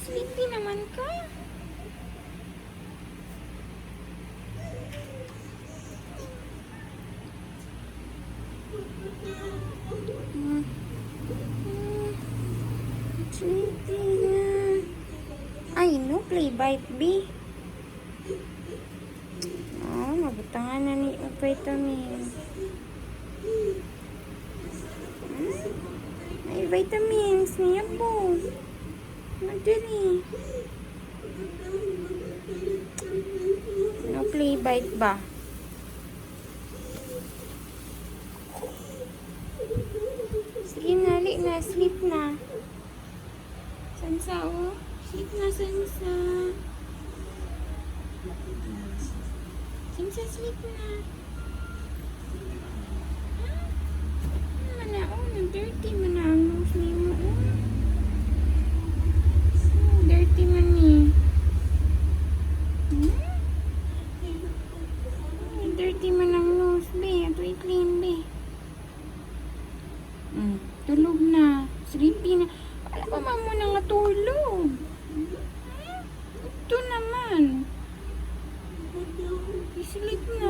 Sleepy naman ka. Sleepy na. Ay, no, play bite, B. Oh, mabutangan na ni vitamin. May vitamins niya po. Madali. No play bite ba? Sige na, na. Sleep na. Sansa, oh. Sleep na, Sansa. Sansa, sleep na. Mana, oh, dirty man na ang nose ni mo, oh. Dirty man ni. Dirty man ang nose, be. Ato i-clean, be. Tulog na. Sleepy na. Wala pa man mo nang natulog. Ito naman. I-sleep na.